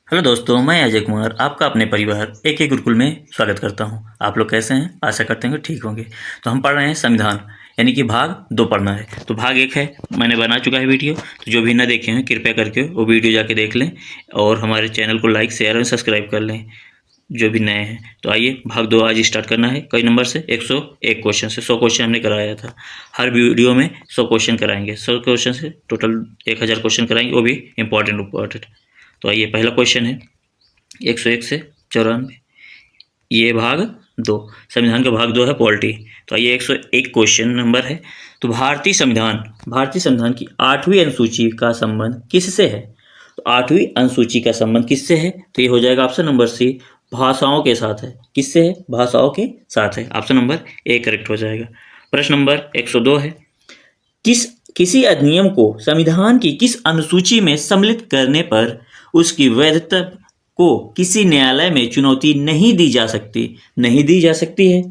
Hello दोस्तों, मैं अजय कुमार आपका अपने परिवार एक गुरुकुल में स्वागत करता हूं। आप लोग कैसे हैं? आशा करते हैं कि ठीक होंगे। तो हम पढ़ रहे हैं संविधान, यानी कि भाग 2 पढ़ना है। तो भाग 1 है, मैंने बना चुका है वीडियो। तो जो भी ना देखे हैं कृपया करके वो वीडियो जाके देख लें और हमारे चैनल को लाइक शेयर और सब्सक्राइब कर लें जो भी नए हैं। तो आइए भाग 2 आज स्टार्ट करना है। कई नंबर से 101 क्वेश्चन से 100 क्वेश्चन हमने कराया था। हर वीडियो में 100 क्वेश्चन कराएंगे। 100 क्वेश्चन से टोटल 1000 क्वेश्चन कराएंगे, वो भी इंपॉर्टेंट। तो आइए, पहला क्वेश्चन है 101 से 94, ये भाग 2। संविधान का भाग 2 है पॉलिटी। तो आइए 101 क्वेश्चन नंबर है। तो भारतीय संविधान की 8वीं अनुसूची का संबंध किससे है? तो 8वीं अनुसूची का संबंध किससे है? तो ये हो जाएगा ऑप्शन नंबर सी, भाषाओं के साथ है। किससे है? भाषाओं के साथ है। ऑप्शन नंबर ए करेक्ट हो जाएगा। प्रश्न नंबर 102 है, किसी अधिनियम को संविधान की किस अनुसूची में सम्मिलित करने पर उसकी वैधता को किसी न्यायालय में चुनौती नहीं दी जा सकती है।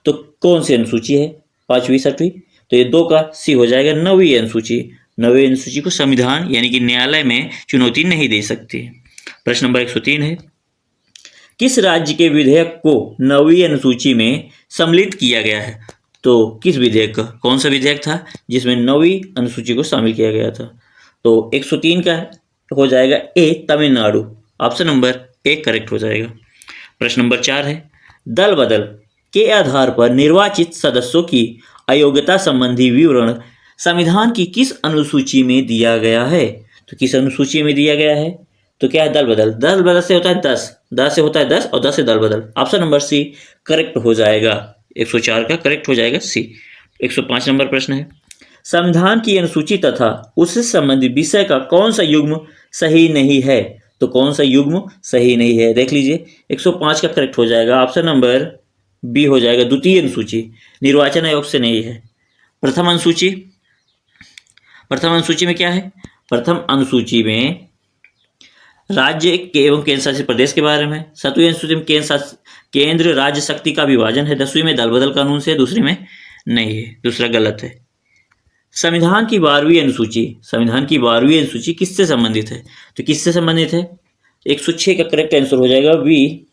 तो कौन सी अनुसूची है? 5वीं 7वीं? तो ये 2 का सी हो जाएगा, 9वीं अनुसूची को संविधान यानी कि न्यायालय में चुनौती नहीं दे सकती। प्रश्न नंबर 103 है, किस राज्य के विधेयक को 9वीं अनुसूची में सम्मिलित किया गया है? तो किस विधेयक का, कौन सा विधेयक था जिसमें 9वीं अनुसूची को शामिल किया गया था? तो 103 का हो जाएगा A, Tamil Nadu. Option number A correct हो जाएगा। प्रश्न नंबर 4 है, दल बदल के आधार पर निर्वाचित सदस्यों की अयोग्यता संबंधी विवरण संविधान की किस अनुसूची में दिया गया है? तो किस अनुसूची में दिया गया है? तो क्या है? दल बदल से होता है 10 से होता है 10 और 10 से दल बदल। ऑप्शन नंबर सी करेक्ट हो जाएगा। 104 का करेक्ट हो जाएगा सी। 105 नंबर प्रश्न है, संविधान की अनुसूची तथा उससे संबंधित विषय का कौन सा युग्म सही नहीं है? तो कौन सा युग्म सही नहीं है? देख लीजिए, 105 का करेक्ट हो जाएगा। ऑप्शन नंबर बी हो जाएगा, द्वितीय अनुसूची निर्वाचन आयोग से नहीं है। प्रथम अनुसूची में क्या है? प्रथम अनुसूची में राज्य एवं केंद्र शासित प्रदेश के बारे में। 7वीं अनुसूची में केंद्र राज्य शक्ति का विभाजन है। 10वीं में दल बदल कानून से, दूसरी में नहीं है, दूसरा गलत है। संविधान की 12वीं अनुसूची किससे संबंधित है? तो किससे संबंधित है? 106 का करेक्ट आंसर हो जाएगा बी,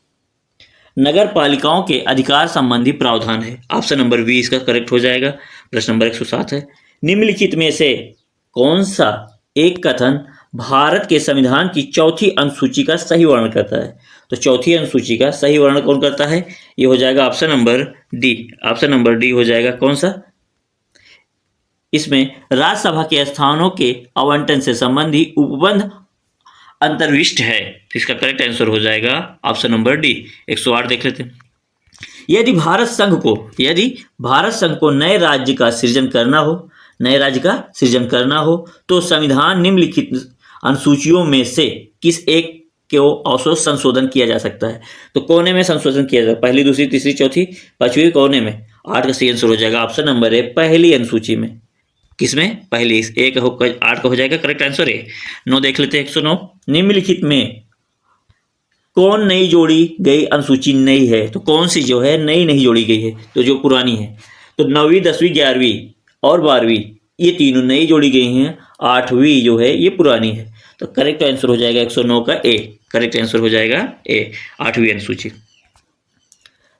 नगर पालिकाओं के अधिकार संबंधी प्रावधान है। ऑप्शन नंबर बी इसका करेक्ट हो जाएगा। प्रश्न नंबर 107 है, निम्नलिखित में से कौन सा एक कथन भारत के संविधान की 4थी अनुसूची का सही वर्णन करता है? तो 4थी अनुसूची का सही वर्णन कौन करता है? ये हो जाएगा ऑप्शन नंबर डी हो जाएगा। कौन सा? इसमें राज्यसभा के स्थानों के आवंटन से संबंधी उपबंध अंतर्विष्ट है। तो इसका करेक्ट आंसर हो जाएगा ऑप्शन नंबर डी। 108 देख लेते हैं, यदि भारत संघ को नए राज्य का सृजन करना हो तो संविधान निम्नलिखित अनुसूचियों में से किस एक को अवश्य संशोधन किया जा सकता है? तो कोने में संशोधन किया जाए, पहली, दूसरी, तीसरी, चौथी, 5वीं कोने में। 8 का सही आंसर हो जाएगा ऑप्शन नंबर ए, पहली अनुसूची में। किसमें? पहली। 8 का हो जाएगा करेक्ट आंसर ए। 9 देख लेते हैं, 109, निम्नलिखित में कौन नई जोड़ी गई अनुसूची नहीं है? तो कौन सी जो है नई नहीं जोड़ी गई है? तो जो पुरानी है। तो 9वीं, 10वीं, 11वीं और 12वीं ये तीनों नई जोड़ी गई हैं। 8वीं जो है ये पुरानी है। तो करेक्ट आंसर हो जाएगा 109 का ए, करेक्ट आंसर हो जाएगा ए, 8वीं अनुसूची।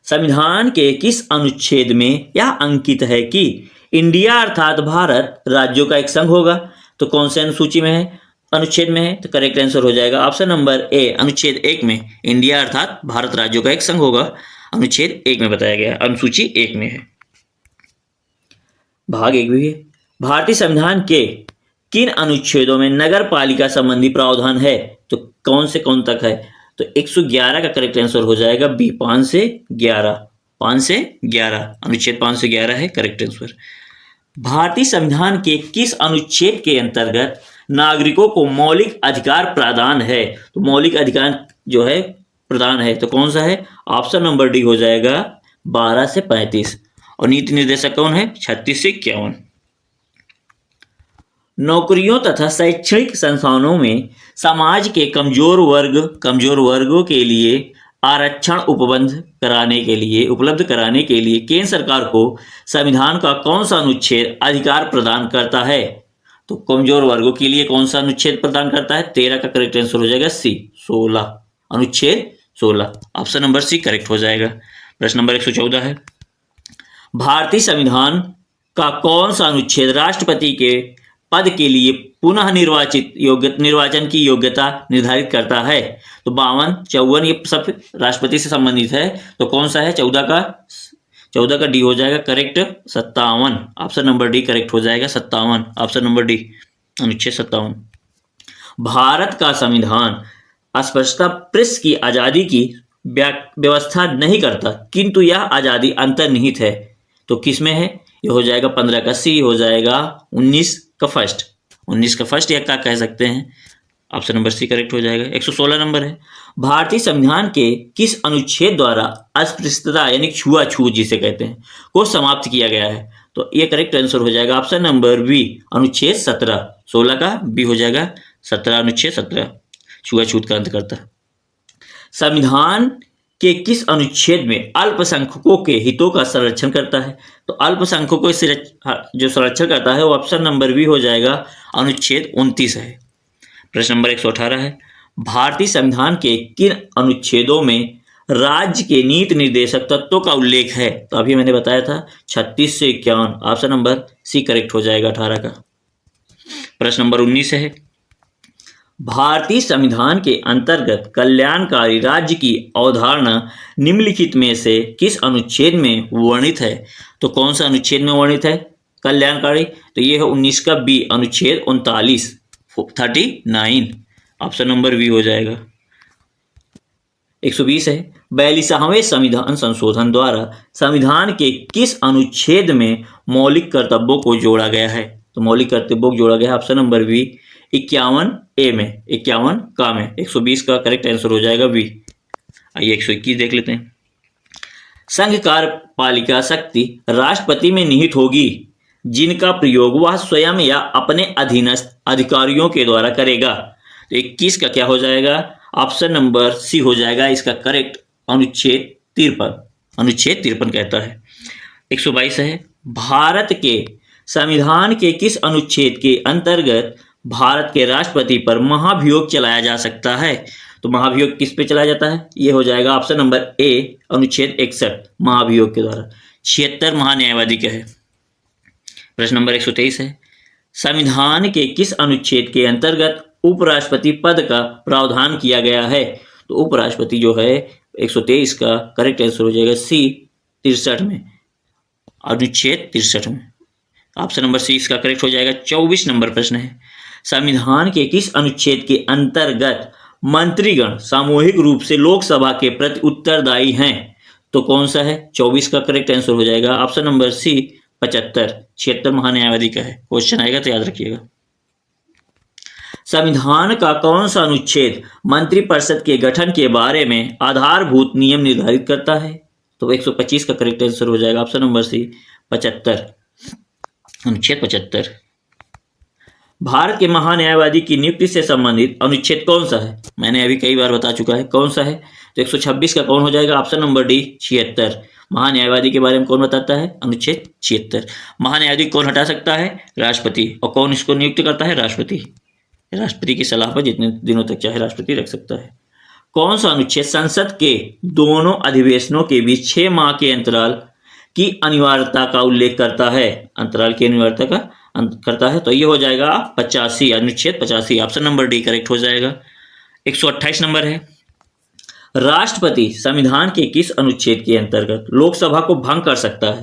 संविधान के किस अनुच्छेद में यह अंकित है कि इंडिया अर्थात भारत राज्यों का एक संघ होगा? तो कौन से अनुसूची में है? अनुच्छेद में है। तो करेक्ट आंसर हो जाएगा ऑप्शन नंबर ए, अनुच्छेद 1 में इंडिया अर्थात भारत राज्यों का एक संघ होगा। अनुच्छेद 1 में बताया गया, अनुसूची 1 में है। भाग 1 भी है, भारतीय संविधान के किन अनुच्छेदों में नगर पालिका संबंधी प्रावधान है? तो कौन से कौन तक है? तो 111 का करेक्ट आंसर हो जाएगा बी, 5 से 11। अनुच्छेद 5 से 11 है करेक्ट आंसर। भारतीय संविधान के किस अनुच्छेद के अंतर्गत नागरिकों को मौलिक अधिकार प्रदान है? तो मौलिक अधिकार जो है प्रदान है, तो कौन सा है? ऑप्शन नंबर डी हो जाएगा 12 से 35। और नीति निर्देशक कौन है? 36 से 51। नौकरियों तथा शैक्षणिक संस्थानों में समाज के कमजोर वर्गों के लिए आरक्षण उपलब्ध कराने के लिए केंद्र सरकार को संविधान का कौन सा अनुच्छेद अधिकार प्रदान करता है? तो कमजोर वर्गों के लिए कौन सा अनुच्छेद प्रदान करता है? 13 का करेक्ट आंसर हो जाएगा सी, 16, अनुच्छेद 16, ऑप्शन नंबर सी करेक्ट हो जाएगा। प्रश्न नंबर 114 है, भारतीय संविधान का कौन सा अनुच्छेद राष्ट्रपति के पद के लिए पुनः निर्वाचन की योग्यता निर्धारित करता है? तो 52, 54 ये सब राष्ट्रपति से संबंधित है, तो कौन सा है? 14 का डी हो जाएगा correct, 57, option number D correct हो जाएगा, 57, ऑप्शन नंबर डी, अनुच्छेद 57। भारत का संविधान अस्पष्टता प्रेस की आजादी की व्यवस्था नहीं करता, किंतु यह आजादी अंतर्निहित है, तो किस में है? ये हो जाएगा 15 का सी, हो जाएगा 19 का फर्स्ट, 19 का फर्स्ट या क्या कह सकते हैं, ऑप्शन नंबर सी करेक्ट हो जाएगा। 116 नंबर है, भारतीय संविधान के किस अनुच्छेद द्वारा अस्पृश्यता यानी छुआछूत जिसे कहते हैं को समाप्त किया गया है? तो ये करेक्ट आंसर हो जाएगा ऑप्शन नंबर बी, अनुच्छेद 17, 16 का बी हो जाएगा 17, अनुच्छेद 17 छुआछूत का अंत करता है। संविधान के किस अनुच्छेद में अल्पसंख्यकों के हितों का संरक्षण करता है? तो अल्पसंख्यकों को जो संरक्षण करता है वो ऑप्शन नंबर बी हो जाएगा, अनुच्छेद 29 है। प्रश्न नंबर 118 है, भारतीय संविधान के किन अनुच्छेदों में राज्य के नीति निर्देशक तत्वों का उल्लेख है? तो अभी मैंने बताया था 36 से 51, ऑप्शन नंबर सी करेक्ट हो जाएगा 18 का। प्रश्न नंबर 19 है, भारतीय संविधान के अंतर्गत कल्याणकारी राज्य की अवधारणा निम्नलिखित में से किस अनुच्छेद में वर्णित है? तो कौन सा अनुच्छेद में वर्णित है कल्याणकारी? तो ये है 19 का बी, अनुच्छेद 39, 39, ऑप्शन नंबर बी हो जाएगा। 120 है, 42वें संविधान संशोधन द्वारा संविधान के किस अनुच्छेद में मौलिक कर्तव्यों को जोड़ा गया है? तो मौलिक कर्तव्यों को जोड़ा गया है ऑप्शन नंबर बी, 51 ए में, 51 का में, 120 का करेक्ट आंसर हो जाएगा बी। आइए 121 देख लेते हैं, संघ कार्यपालिका शक्ति राष्ट्रपति में निहित होगी जिनका प्रयोग वह स्वयं या अपने अधीनस्थ अधिकारियों के द्वारा करेगा। तो 21 का क्या हो जाएगा? ऑप्शन नंबर सी हो जाएगा इसका करेक्ट, अनुच्छेद 53, अनुच्छेद 53 कहता है। 122 है, भारत के संविधान के किस अनुच्छेद के अंतर्गत भारत के राष्ट्रपति पर महाभियोग चलाया जा सकता है? तो महाभियोग किस पे चलाया जाता है? ये हो जाएगा ऑप्शन नंबर ए, अनुच्छेद 61, महाभियोग के द्वारा। 76 महान्यायवादी का है। प्रश्न नंबर 123 है, संविधान के किस अनुच्छेद के अंतर्गत उपराष्ट्रपति पद का प्रावधान किया गया है? तो उपराष्ट्रपति जो है 123 का करेक्ट आंसर हो जाएगा सी, 63 में, अनुच्छेद 63 में, ऑप्शन नंबर सी इसका करेक्ट हो जाएगा। 24 नंबर प्रश्न है, संविधान के किस अनुच्छेद के अंतर्गत मंत्रीगण सामूहिक रूप से लोकसभा के प्रति उत्तरदायी हैं? तो कौन सा है? 24 का करेक्ट आंसर हो जाएगा ऑप्शन नंबर सी, 75, 76 महान्यायवादी का है। क्वेश्चन आएगा तो याद रखिएगा। संविधान का कौन सा अनुच्छेद मंत्रिपरिषद के गठन के बारे में आधारभूत नियम निर्धारित करता है? तो 125 का करेक्ट आंसर हो जाएगा ऑप्शन नंबर सी, 75, अनुच्छेद 75। भारत के महान्यायवादी की नियुक्ति से संबंधित अनुच्छेद कौन सा है? मैंने अभी कई बार बता चुका है कौन सा है। तो 126 का कौन हो जाएगा? Option number D, 76। महान्यायवादी के बारे में कौन बताता है? अनुच्छेद 76। महान्यायवादी कौन हटा सकता है? राष्ट्रपति। और कौन इसको नियुक्त करता है? राष्ट्रपति। राष्ट्रपति की सलाह पर जितने दिनों तक चाहे राष्ट्रपति रख सकता है। कौन सा अनुच्छेद संसद के दोनों अधिवेशनों के बीच 6 माह के अंतराल की अनिवार्यता का उल्लेख करता है? अंतराल की अनिवार्यता का करता है। तो ये हो जाएगा 85, अनुच्छेद 85, ऑप्शन नंबर डी करेक्ट हो जाएगा। 128 नंबर है, राष्ट्रपति संविधान के किस अनुच्छेद के अंतर्गत लोकसभा को भंग कर सकता है?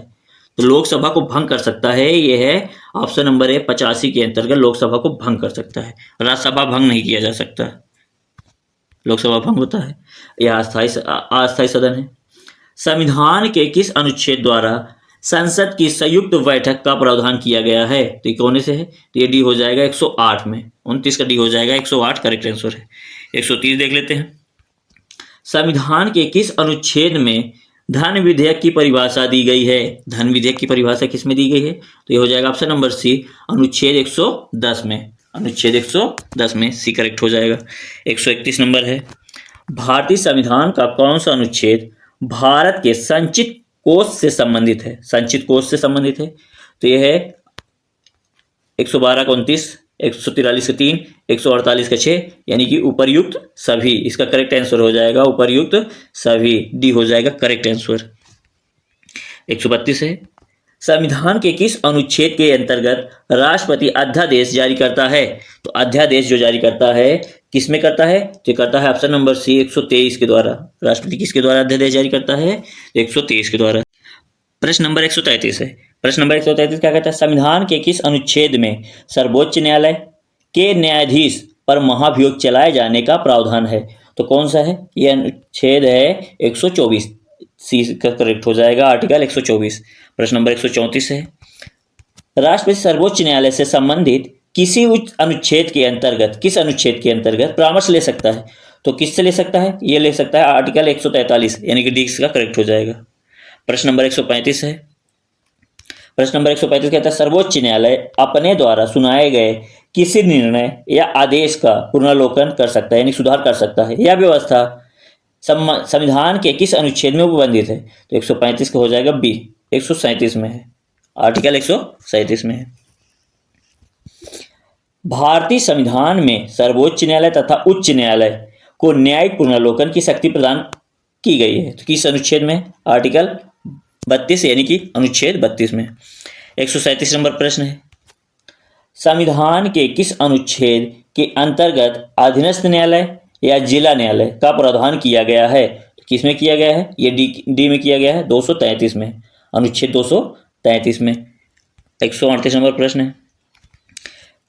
तो लोकसभा को भंग कर सकता है, ये है ऑप्शन नंबर है 85 के अंतर्गत लोकसभा को भंग कर सकता है। राज्यसभा भंग नहीं किया जा सकता, लोकसभा भंग होता है। यह अस्थायी सदन है। संविधान के किस अनुच्छेद द्वारा संसद की संयुक्त बैठक का प्रावधान किया गया है? तो ये कौन से है? तो ये डी हो जाएगा 108 में, 29 का डी हो जाएगा 108 करेक्ट आंसर है। 130 देख लेते हैं, संविधान के किस अनुच्छेद में धन विधेयक की परिभाषा दी गई है? धन विधेयक की परिभाषा किस में दी गई है? तो ये हो जाएगा ऑप्शन नंबर सी, अनुच्छेद 110 में, अनुच्छेद 110 में, सी करेक्ट हो जाएगा। 131 नंबर है, भारतीय संविधान का कौन सा अनुच्छेद भारत के संचित कोष से संबंधित है? संचित कोष से संबंधित है, तो यह है 112 का 29, 143 का 3, 148 का 6, यानी कि उपर्युक्त सभी। इसका करेक्ट आंसर हो जाएगा उपर्युक्त सभी, डी हो जाएगा करेक्ट आंसर। 132 है, संविधान के किस अनुच्छेद के अंतर्गत राष्ट्रपति अध्यादेश जारी करता है? तो अध्यादेश जो जारी करता है किस में करता है? तो करता है ऑप्शन नंबर सी 123 के द्वारा। राष्ट्रपति किसके द्वारा अध्यादेश जारी करता है? 123 के द्वारा। प्रश्न नंबर 133 है। प्रश्न नंबर 133 क्या कहता है? संविधान के किस अनुच्छेद में सर्वोच्च न्यायालय के न्यायाधीश पर महाभियोग चलाए जाने का प्रावधान है? तो कौन सा है? यह अनुच्छेद है 124, सी का करेक्ट हो जाएगा आर्टिकल 124। प्रश्न नंबर 134 है, राष्ट्रपति सर्वोच्च न्यायालय से संबंधित किसी उच्च अनुच्छेद के अंतर्गत, किस अनुच्छेद के अंतर्गत परामर्श ले सकता है? तो किससे ले सकता है? ये ले सकता है आर्टिकल 143, यानी कि डी का करेक्ट हो जाएगा। प्रश्न नंबर 135 है। प्रश्न नंबर 135 कहता है सर्वोच्च न्यायालय अपने द्वारा सुनाए गए किसी निर्णय या आदेश का पुनर्लोकन कर सकता है, यानी सुधार कर सकता है। यह व्यवस्था संविधान के किस अनुच्छेद में उपबंधित है? तो 135 का हो जाएगा बी, 137 में है, आर्टिकल 137 में है। भारतीय संविधान में सर्वोच्च न्यायालय तथा उच्च न्यायालय को न्यायिक पुनर्लोकन की शक्ति प्रदान की गई है। तो किस अनुच्छेद में? आर्टिकल 32, यानी कि अनुच्छेद 32 में। 137 नंबर प्रश्न है, संविधान के किस अनुच्छेद के अंतर्गत अधीनस्थ न्यायालय या जिला न्यायालय का प्रावधान किया गया है? तो किस में किया गया है? ये डी में किया गया है, 233 में, अनुच्छेद 233 में। 138 नंबर प्रश्न है,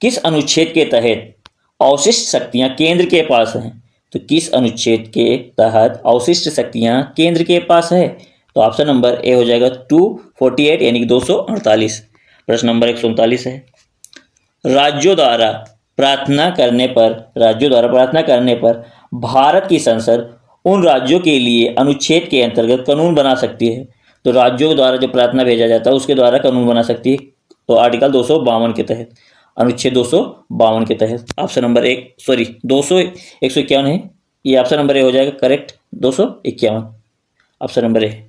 किस अनुच्छेद के तहत अवशिष्ट शक्तियां केंद्र के पास हैं? तो किस अनुच्छेद के तहत अवशिष्ट शक्तियां केंद्र के पास है? तो ऑप्शन नंबर ए हो जाएगा 248, यानी कि 248। प्रश्न नंबर 139 है, राज्यों द्वारा प्रार्थना करने पर भारत की संसद उन राज्यों के लिए अनुच्छेद के अंतर्गत कानून बना सकती है। तो राज्यों द्वारा जो प्रार्थना भेजा जाता है उसके द्वारा कानून बना सकती है। तो आर्टिकल 252 के तहत, अनुच्छेद 252 के तहत। ऑप्शन नंबर 151 है, ये ऑप्शन नंबर ए हो जाएगा करेक्ट, 251, ऑप्शन नंबर ए।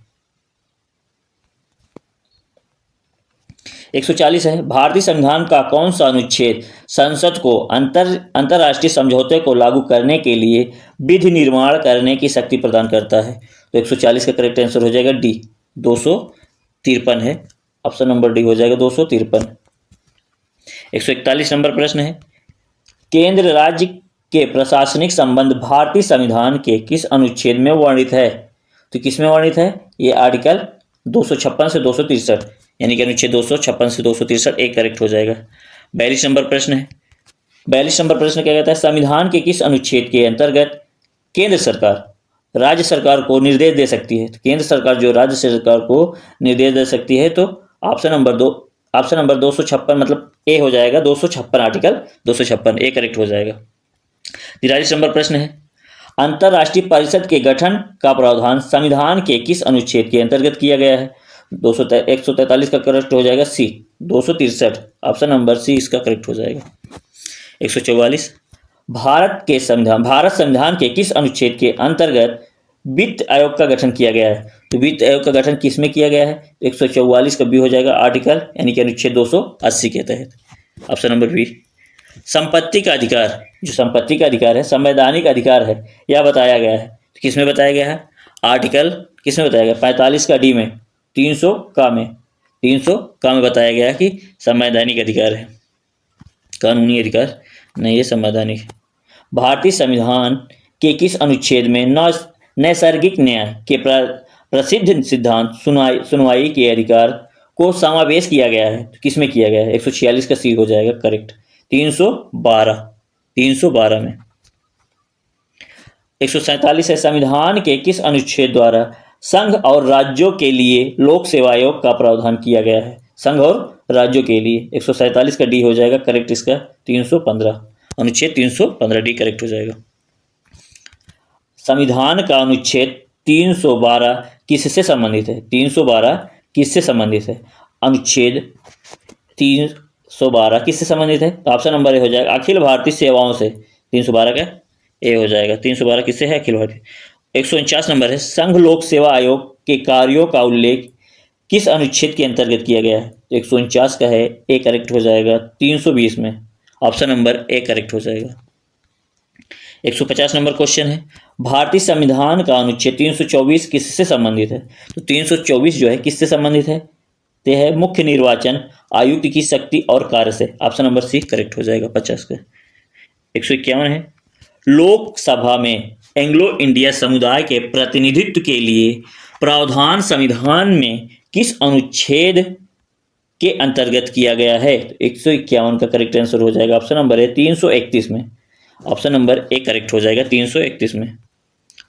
140 है, भारतीय संविधान का कौन सा अनुच्छेद संसद को अंतर्राष्ट्रीय समझौते को लागू करने के लिए विधि निर्माण करने की शक्ति प्रदान करता है? तो 140 का करेक्ट आंसर हो जाएगा डी, 253 है, ऑप्शन नंबर डी हो जाएगा 253। 141 नंबर प्रश्न है, केंद्र राज्य के प्रशासनिक संबंध भारतीय संविधान के किस अनुच्छेद में वर्णित है? तो किस में वर्णित है? ये आर्टिकल 256 से 263, यानी कि अनुच्छेद 256 से 263 एक करेक्ट हो जाएगा। 42 नंबर प्रश्न है, 42 नंबर प्रश्न क्या कहता है? संविधान के किस अनुच्छेद के अंतर्गत केंद्र सरकार राज्य सरकार को निर्देश दे सकती है? तो केंद्र सरकार जो राज्य सरकार को निर्देश दे सकती है, तो ऑप्शन नंबर 256, मतलब ए हो जाएगा 256, आर्टिकल 256 ए करेक्ट हो जाएगा। 43 नंबर प्रश्न है, अंतर्राष्ट्रीय परिषद के गठन का प्रावधान संविधान के किस अनुच्छेद के अंतर्गत किया गया है? 143 का करेक्ट हो जाएगा सी, 263, ऑप्शन नंबर सी इसका करेक्ट हो जाएगा। 144, भारत संविधान के किस अनुच्छेद के अंतर्गत वित्त आयोग का गठन किया गया है? तो वित्त आयोग का गठन किस में किया गया है? 144 का बी हो जाएगा आर्टिकल, यानी कि अनुच्छेद 280 के तहत, ऑप्शन नंबर बी। संपत्ति का अधिकार, जो संपत्ति का अधिकार है संवैधानिक अधिकार है, यह बताया गया है। तो किस में बताया गया है? आर्टिकल किस में बताया गया? 45 का डी में, 300 का में बताया गया कि संवैधानिक अधिकार है, कानूनी अधिकार नहीं है, संवैधानिक। भारतीय संविधान के किस अनुच्छेद में नैसर्गिक न्याय के प्रसिद्ध सिद्धांत सुनवाई के अधिकार को समावेश किया गया है? तो किस में किया गया है? 146 का सी हो जाएगा करेक्ट, 312 में। 147 है, संविधान के किस अनुच्छेद द्वारा संघ और राज्यों के लिए लोक सेवा आयोग का प्रावधान किया गया है? संघ और राज्यों के लिए 147 का डी हो जाएगा करेक्ट, इसका 315, अनुच्छेद 315 डी करेक्ट हो जाएगा। संविधान का अनुच्छेद 312 किससे संबंधित है? 312 किससे संबंधित है? अनुच्छेद 312 किससे संबंधित है? तो ऑप्शन नंबर ए हो जाएगा अखिल भारतीय सेवाओं से, 312 का ए हो जाएगा। 312 किससे है? अखिल भारतीय। 149 नंबर है, संघ लोक सेवा आयोग के कार्यों का उल्लेख किस अनुच्छेद के अंतर्गत किया गया है? तो 149 का है, ए करेक्ट हो जाएगा। 320 में ऑप्शन नंबर ए करेक्ट हो जाएगा। 150 नंबर क्वेश्चन है, भारतीय संविधान का अनुच्छेद 324 किससे संबंधित है? तो 324 जो है किससे संबंधित है? ते है मुख्य निर्वाचन आयुक्त की शक्ति और कार्य से। ऑप्शन नंबर सी करेक्ट हो जाएगा 50 का। 151 है, लोकसभा में एंग्लो इंडिया समुदाय के प्रतिनिधित्व के लिए प्रावधान संविधान में किस अनुच्छेद के अंतर्गत किया गया है? तो 151 का करेक्ट आंसर हो जाएगा ऑप्शन नंबर है 331 में। ऑप्शन नंबर ए करेक्ट हो जाएगा 331 में।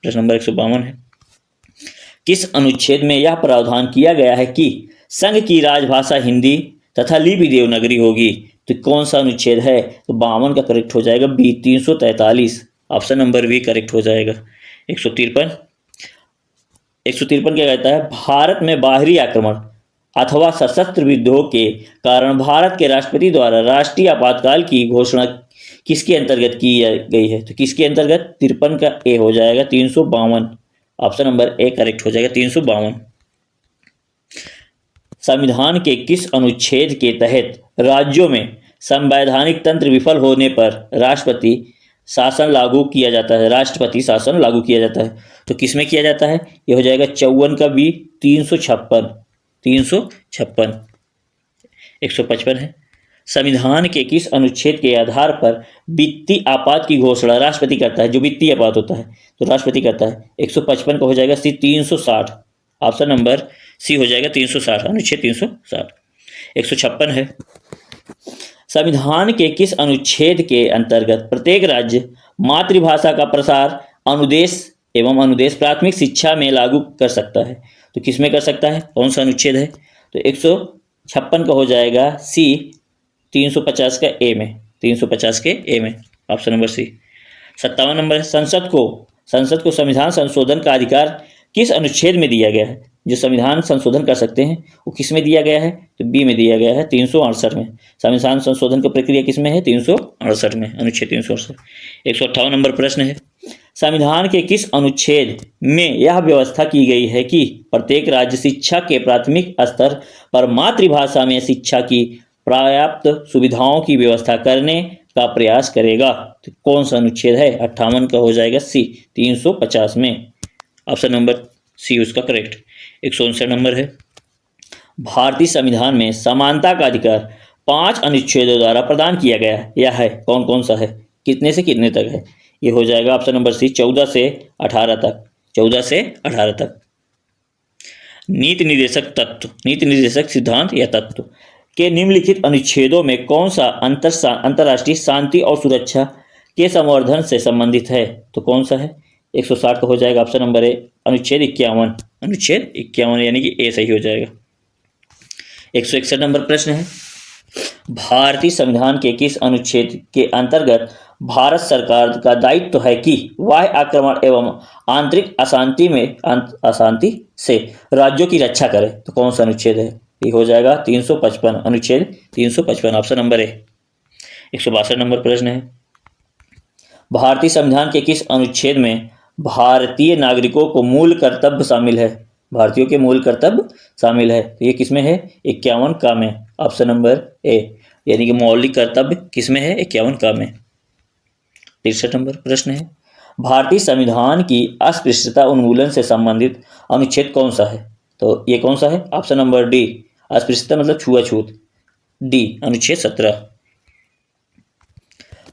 प्रश्न नंबर 152 है, किस अनुच्छेद में यह प्रावधान किया गया है कि संघ की राजभाषा हिंदी तथा लिपि देवनागरी होगी? तो कौन सा अनुच्छेद है? तो 52 का करेक्ट हो जाएगा b 343। Option number b correct हो जाएगा। 153 क्या कहता है, भारत में बाहरी आक्रमण अथवा सशस्त्र विद्रोह के कारण भारत के राष्ट्रपति द्वारा राष्ट्रीय आपातकाल की घोषणा किसके अंतर्गत की गई है? तो किसके अंतर्गत? 53 का ए हो जाएगा 352। ऑप्शन नंबर ए करेक्ट हो जाएगा 352। संविधान के किस अनुच्छेद के तहत राज्यों में संवैधानिक तंत्र विफल होने पर राष्ट्रपति शासन लागू किया जाता है? राष्ट्रपति शासन लागू किया जाता है, तो किस में किया जाता है? ये हो जाएगा 54 का बी 356। 155 है, संविधान के किस अनुच्छेद के आधार पर वित्तीय आपात की घोषणा राष्ट्रपति करता है? जो वित्तीय आपात होता है तो राष्ट्रपति करता है। 155 का हो जाएगा सी 360। ऑप्शन नंबर सी हो जाएगा 360, अनुच्छेद 360। 156 है, संविधान के किस अनुच्छेद के अंतर्गत प्रत्येक राज्य मातृभाषा का प्रसार अनुदेश एवं अनुदेश प्राथमिक शिक्षा में लागू कर सकता है? तो किस में कर सकता है? कौन सा अनुच्छेद है? तो 156 का हो जाएगा सी 350 का ए में। 350 के ए में ऑप्शन नंबर सी। 57 नंबर है, संसद को संविधान संशोधन का अधिकार किस अनुच्छेद में दिया गया है? जो संविधान संशोधन कर सकते हैं वो किस में दिया गया है? तो बी में दिया गया है 368 में। संविधान संशोधन की प्रक्रिया किस में है? 368 में, अनुच्छेद 368। 158 नंबर प्रश्न है, संविधान के किस अनुच्छेद में यह व्यवस्था की गई है कि प्रत्येक राज्य शिक्षा के प्राथमिक स्तर पर मातृभाषा में शिक्षा की पर्याप्त सुविधाओं की व्यवस्था करने का प्रयास करेगा? तो कौन सा अनुच्छेद है? 58 का हो जाएगा सी 350 में। ऑप्शन नंबर सी उसका करेक्ट। 159 नंबर है, भारतीय संविधान में समानता का अधिकार 5 अनुच्छेदों द्वारा प्रदान किया गया है। यह है कौन कौन सा है? कितने से कितने तक है? ये हो जाएगा ऑप्शन नंबर सी 14 से 18 तक। 14 से 18 तक। नीति निर्देशक सिद्धांत या तत्व के निम्नलिखित अनुच्छेदों में कौन सा अंतरराष्ट्रीय शांति और सुरक्षा के संवर्धन से संबंधित है? तो कौन सा है? 160 का हो जाएगा ऑप्शन नंबर ए अनुच्छेद 51। अनुच्छेद 51 यानी कि ए सही हो जाएगा। 161 नंबर प्रश्न है, भारतीय संविधान के किस अनुच्छेद के अंतर्गत भारत सरकार का दायित्व है कि बाह्य आक्रमण एवं आंतरिक अशांति से राज्यों की रक्षा करे? तो कौन सा अनुच्छेद है? ये हो जाएगा 355, अनुच्छेद 355। ऑप्शन नंबर ए। 162 नंबर प्रश्न है, भारतीय संविधान के किस अनुच्छेद में भारतीय नागरिकों को मूल कर्तव्य शामिल है? भारतीयों के मूल कर्तव्य शामिल है, तो ये किसमें है? 51 का में। ऑप्शन नंबर ए, यानी कि मौलिक कर्तव्य किसमें है? 51 का में। 63 नंबर प्रश्न है, भारतीय संविधान की अस्पृश्यता उन्मूलन से संबंधित अनुच्छेद कौन सा है? तो ये कौन सा है? ऑप्शन नंबर डी, अस्पृश्यता मतलब छुआछूत। डी, अनुच्छेद 17।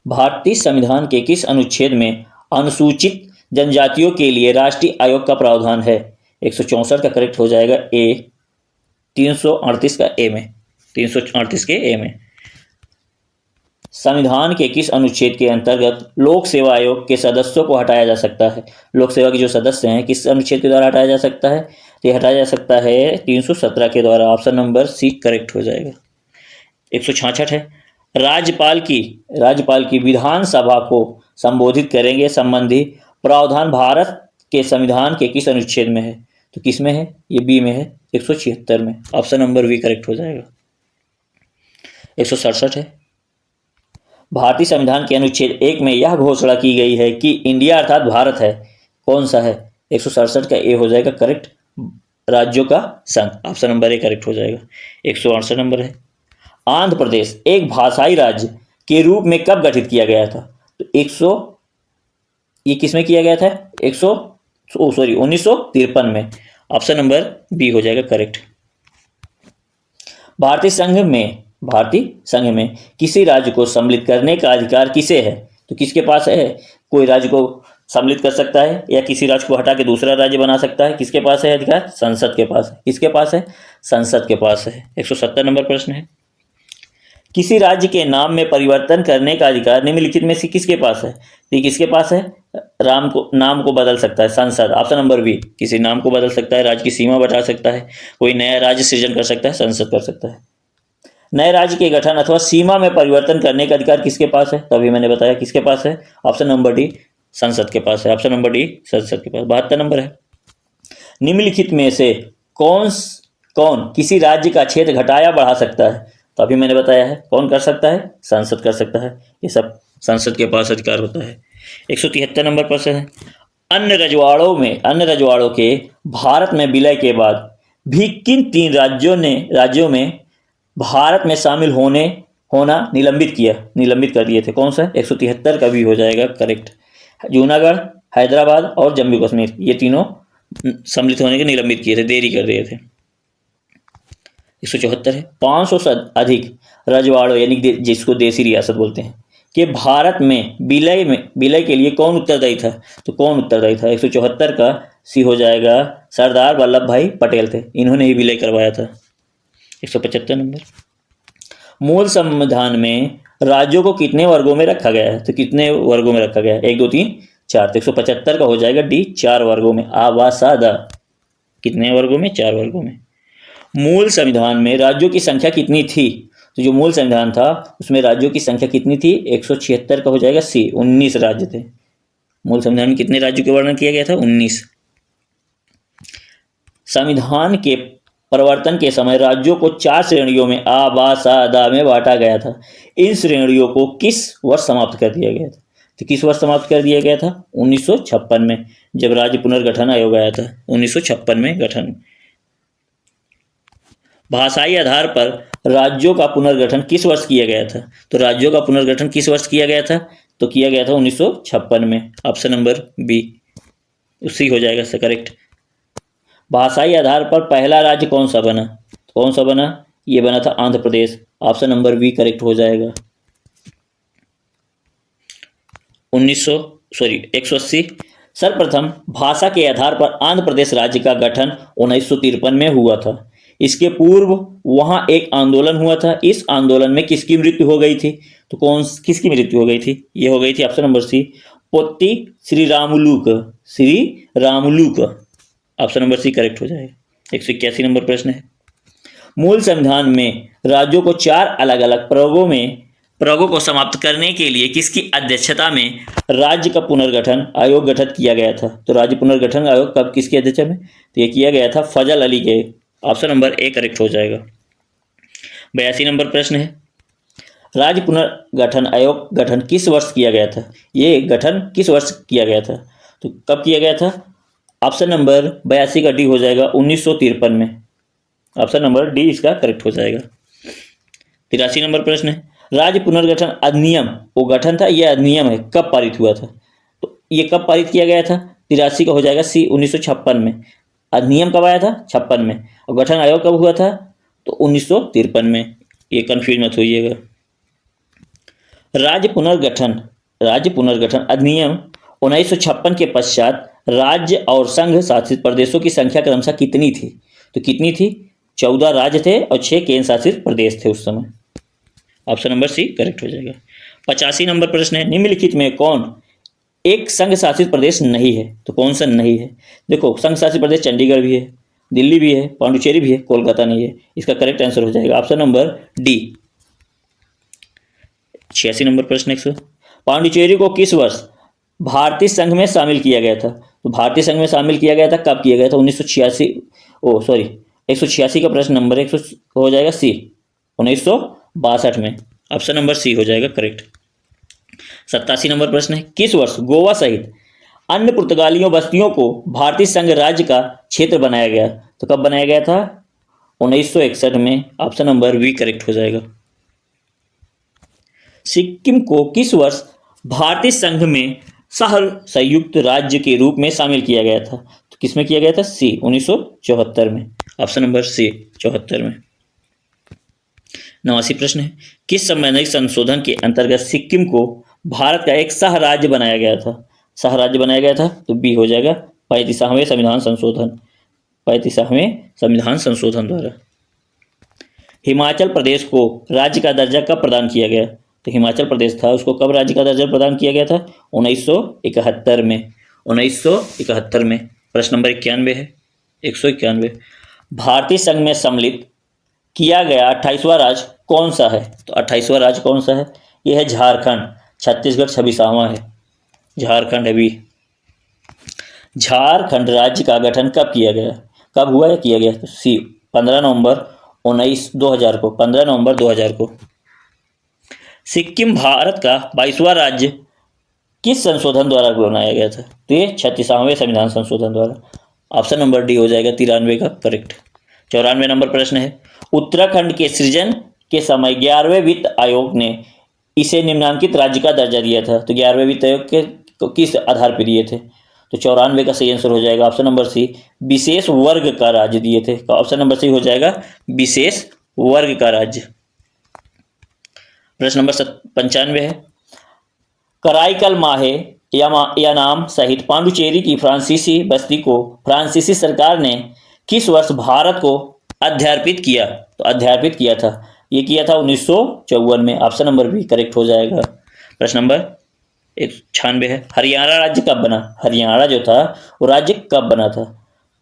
भारतीय संविधान के किस अनुच्छेद में अनुसूचित जनजातियों के लिए राष्ट्रीय आयोग का प्रावधान है? 164 का करेक्ट हो जाएगा ए 338 का ए में। 338 के ए में। संविधान के किस अनुच्छेद के अंतर्गत लोक सेवा आयोग के सदस्यों को हटाया जा सकता है? लोक सेवा के जो सदस्य हैं किस अनुच्छेद के द्वारा हटाया जा सकता है? तो ये हटाया जा सकता है 317 के द्वारा। ऑप्शन नंबर सी करेक्ट हो जाएगा। 166 है, राज्यपाल की विधानसभा को संबोधित करेंगे संबंधी प्रावधान भारत के संविधान के किस अनुच्छेद में है? तो किस में है? ये बी में है 176 में। ऑप्शन नंबर बी करेक्ट हो जाएगा। 167 है, भारतीय संविधान के अनुच्छेद 1 में यह घोषणा की गई है कि इंडिया अर्थात भारत है। कौन सा है? 167 का ए हो जाएगा करेक्ट। राज्यों का संघ, ऑप्शन नंबर ए करेक्ट हो जाएगा। 168 नंबर है, आंध्र प्रदेश एक भाषाई राज्य के रूप में कब गठित किया गया था? तो ये किसमें किया गया था? 1953 में, ऑप्शन नंबर बी हो जाएगा करेक्ट। भारतीय संघ में किसी राज्य को सम्मिलित करने का अधिकार किसे है? तो किसके पास है? कोई राज्य को सम्मिलित कर सकता है या किसी राज्य को हटा के दूसरा राज्य बना सकता है। किसके पास है अधिकार? संसद के पास है। किसके पास है? संसद के पास है। 170 नंबर प्रश्न है, किसी राज्य के नाम में परिवर्तन करने का अधिकार निम्नलिखित में से किसके पास है? तो किसके पास है? नाम को बदल सकता है संसद, ऑप्शन नंबर बी। किसी नाम को बदल सकता है, राज्य की सीमा बढ़ा सकता है, कोई नया राज्य सृजन कर सकता है, संसद कर सकता है। नए राज्य के गठन अथवा सीमा में परिवर्तन करने का अधिकार किसके पास है? तो अभी मैंने बताया किसके पास है, ऑप्शन नंबर डी, संसद के पास है। ऑप्शन नंबर डी, संसद के पास। 72 नंबर है, निम्नलिखित में से कौन किसी राज्य का क्षेत्र घटाया बढ़ा सकता है? तो अभी मैंने बताया है कौन कर सकता है, संसद कर सकता है। ये सब संसद के पास अधिकार होता है। 173 नंबर प्रश्न है, अन्य रजवाड़ों के भारत में विलय के बाद भी किन 3 राज्यों में भारत में शामिल होना निलंबित कर दिए थे? कौन सा? 173 का भी हो जाएगा करेक्ट। जूनागढ़, हैदराबाद और जम्मू कश्मीर, ये तीनों सम्मिलित होने के निलंबित किए थे, देरी कर रहे थे। 174 है, 500 से अधिक रजवाड़ों यानी जिसको देसी रियासत बोलते हैं कि भारत में विलय के लिए कौन उत्तरदायी था? तो कौन उत्तरदायी था? 174 का सी हो जाएगा, सरदार वल्लभ भाई पटेल थे, इन्होंने ही विलय करवाया था। 175 नंबर, मूल संविधान में राज्यों को कितने वर्गों में रखा गया है? तो कितने वर्गों में रखा गया है? 1 2 3 4। तो 175 का हो जाएगा डी, 4 वर्गों में। आवासादा कितने वर्गों में? 4 वर्गों में। मूल संविधान में राज्यों की संख्या कितनी थी? तो जो मूल संविधान था उसमें राज्यों की संख्या कितनी थी? 176 का हो जाएगा सी, 19 राज्य थे। मूल संविधान में कितने राज्यों का वर्णन किया गया था? 19। संविधान के प्रवर्तन के समय राज्यों को 4 श्रेणियों में आबासादा में बांटा गया था। इन श्रेणियों को किस वर्ष समाप्त कर दिया गया था? तो किस वर्ष समाप्त कर दिया गया था? 1956 में, जब राज्य पुनर्गठन आयोग आया था, 1956 में गठन। भाषाई आधार पर राज्यों का पुनर्गठन किस वर्ष किया गया था? तो राज्यों का पुनर्गठन किस वर्ष किया गया था? तो किया गया था 1956 में, ऑप्शन नंबर बी उसी हो जाएगा करेक्ट। भाषाई आधार पर पहला राज्य कौन सा बना? कौन सा बना? ये बना था Andhra Pradesh, option number b correct हो जाएगा। 180 सर्वप्रथम भाषा के आधार पर आंध्र प्रदेश राज्य का गठन 1953 में हुआ था। इसके पूर्व वहां एक आंदोलन हुआ था। इस आंदोलन में किसकी मृत्यु हो गई थी? तो किसकी मृत्यु हो गई थी? ये हो गई थी option number C, Potti Sri Ramulu का, ऑप्शन नंबर सी करेक्ट हो जाएगा। 181 नंबर प्रश्न है, मूल संविधान में राज्यों को 4 अलग अलग प्रयोगों को समाप्त करने के लिए किसकी अध्यक्षता में राज्य का पुनर्गठन आयोग गठित किया गया था? तो राज्य पुनर्गठन आयोग कब किसकी अध्यक्षता में? तो ये किया गया था फजल अली के, ऑप्शन नंबर ए करेक्ट हो जाएगा। 82 नंबर प्रश्न है, राज्य पुनर्गठन आयोग गठन किस वर्ष किया गया था? ये गठन किस वर्ष किया गया था? तो कब किया गया था? ऑप्शन नंबर 82 का डी हो जाएगा 1953 में, ऑप्शन नंबर डी इसका करेक्ट हो जाएगा। 83 नंबर प्रश्न है, राज्य पुनर्गठन अधिनियम वो गठन था, यह अधिनियम है कब पारित हुआ था? तो ये कब पारित किया गया था? 83 का हो जाएगा सी, 1956 में। अधिनियम कब आया था? 56 में। और गठन आयोग कब हुआ था? तो 1953 में। ये कंफ्यूज मत होइएगा। राज्य पुनर्गठन अधिनियम 1956 के पश्चात राज्य और संघ शासित प्रदेशों की संख्या क्रमशः कितनी थी? तो कितनी थी? 14 राज्य थे और 6 केंद्र शासित प्रदेश थे उस समय, ऑप्शन नंबर सी करेक्ट हो जाएगा। 85 नंबर प्रश्न है, निम्नलिखित में कौन एक संघ शासित प्रदेश नहीं है? तो कौन सा नहीं है? देखो, संघ शासित प्रदेश चंडीगढ़ भी है, दिल्ली भी है, पांडुचेरी भी है, कोलकाता नहीं है। इसका करेक्ट आंसर हो जाएगा ऑप्शन नंबर डी। 86 नंबर प्रश्न, पांडुचेरी को किस वर्ष भारतीय संघ में शामिल किया गया था? तो भारतीय संघ में शामिल किया गया था, कब किया गया था? 186 का प्रश्न नंबर 100 हो जाएगा सी, 1962 में, ऑप्शन नंबर सी हो जाएगा करेक्ट। 87 नंबर प्रश्न है, किस वर्ष गोवा सहित अन्य पुर्तगालियों बस्तियों को भारतीय संघ राज्य का क्षेत्र बनाया गया? तो कब बनाया गया था? 1961 में। ऑप्शन नंबर बी करेक्ट हो जाएगा। सिक्किम को किस वर्ष भारतीय संघ में शहर संयुक्त राज्य के रूप में शामिल किया गया था? तो किसमें किया गया था? सी 1974 में। ऑप्शन नंबर सी 74 में। 89 प्रश्न है, किस संवैधानिक संशोधन के अंतर्गत सिक्किम को भारत का एक सह राज्य बनाया गया था? सह राज्य बनाया गया था, तो बी हो जाएगा 35वें संविधान संशोधन। 35वें संविधान संशोधन द्वारा। हिमाचल प्रदेश को राज्य का दर्जा कब प्रदान किया गया? तो हिमाचल प्रदेश था, उसको कब राज्य का दर्जा प्रदान किया गया था? 1971 में। 1971 में। प्रश्न नंबर 91 है, 191। भारतीय संघ में सम्मिलित किया गया 28वां राज्य कौन सा है? तो 28वां राज्य कौन सा है? यह है झारखंड। छत्तीसगढ़ 26वां है, झारखंड है भी। झारखंड राज्य का गठन कब किया गया? कब हुआ या किया गया? तो सी 15 नवंबर 2000 को। 15 नवंबर 2000 को। सिक्किम भारत का 22वां राज्य किस संशोधन द्वारा बनाया गया था? तो ये 36वें संविधान संशोधन द्वारा। ऑप्शन नंबर डी हो जाएगा 93 का करेक्ट। 94 नंबर प्रश्न है, उत्तराखंड के सृजन के समय 11वें वित्त आयोग ने इसे निम्नलिखित राज्य का दर्जा दिया था। तो 11वें वित्त आयोग के किस आधार पर दिए थे? तो 94 का सही आंसर हो जाएगा ऑप्शन नंबर सी, विशेष वर्ग का राज्य दिए थे। ऑप्शन नंबर सी हो जाएगा विशेष वर्ग का राज्य। प्रश्न नंबर 95 है, कराईकल माहे या नाम सहित पांडुचेरी की फ्रांसीसी बस्ती को फ्रांसीसी सरकार ने किस वर्ष भारत को अध्यार्पित किया? तो अध्यार्पित किया था, ये किया था 1954 में। ऑप्शन नंबर बी करेक्ट हो जाएगा। प्रश्न नंबर 96 है, हरियाणा राज्य कब बना? हरियाणा जो था वो राज्य कब बना था?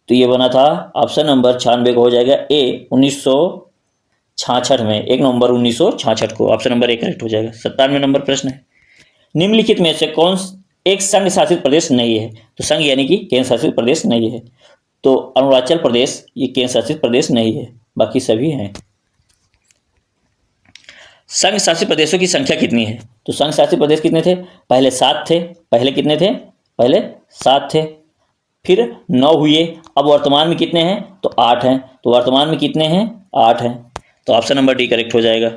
तो ये बना था ऑप्शन नंबर 96 को हो जाएगा ए 1966 में, 1 नवंबर 1966 को। ऑप्शन नंबर ए करेक्ट हो जाएगा। 97 नंबर प्रश्न है, निम्नलिखित में से कौन एक संघ शासित प्रदेश नहीं है? तो संघ यानी कि केंद्र शासित प्रदेश नहीं है। तो अरुणाचल प्रदेश ये केंद्र शासित प्रदेश नहीं है, बाकी सभी हैं। संघ शासित प्रदेशों की संख्या कितनी है? तो संघ शासित प्रदेश कितने थे? पहले 7 थे। पहले कितने थे? पहले 7 थे, फिर 9 हुए। अब वर्तमान में कितने हैं? तो 8 हैं। तो वर्तमान में कितने हैं? 8 हैं। तो ऑप्शन नंबर डी करेक्ट हो जाएगा।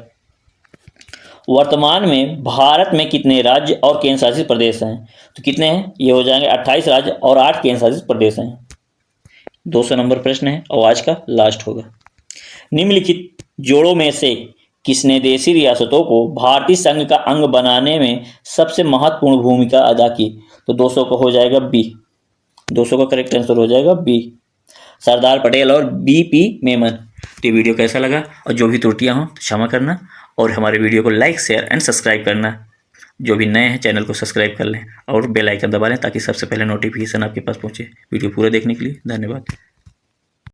वर्तमान में भारत में कितने राज्य और केंद्र शासित प्रदेश हैं? तो कितने हैं? ये हो जाएंगे 28 राज्य और 8 केंद्र शासित प्रदेश हैं। 200 नंबर प्रश्न है और आज का लास्ट होगा। निम्नलिखित जोड़ों में से किसने देशी रियासतों को भारतीय संघ का अंग बनाने में सबसे महत्वपूर्ण भूमिका अदा की? तो 200 को हो जाएगा बी। 200 का करेक्ट आंसर हो जाएगा बी, सरदार पटेल और बीपी मेमन। तो ये वीडियो कैसा लगा और जो भी त्रुटियां हों तो क्षमा करना, और हमारे वीडियो को लाइक शेयर एंड सब्सक्राइब करना। जो भी नए हैं चैनल को सब्सक्राइब कर लें और बेल आइकन दबा लें ताकि सबसे पहले नोटिफिकेशन आपके पास पहुंचे। वीडियो पूरा देखने के लिए धन्यवाद।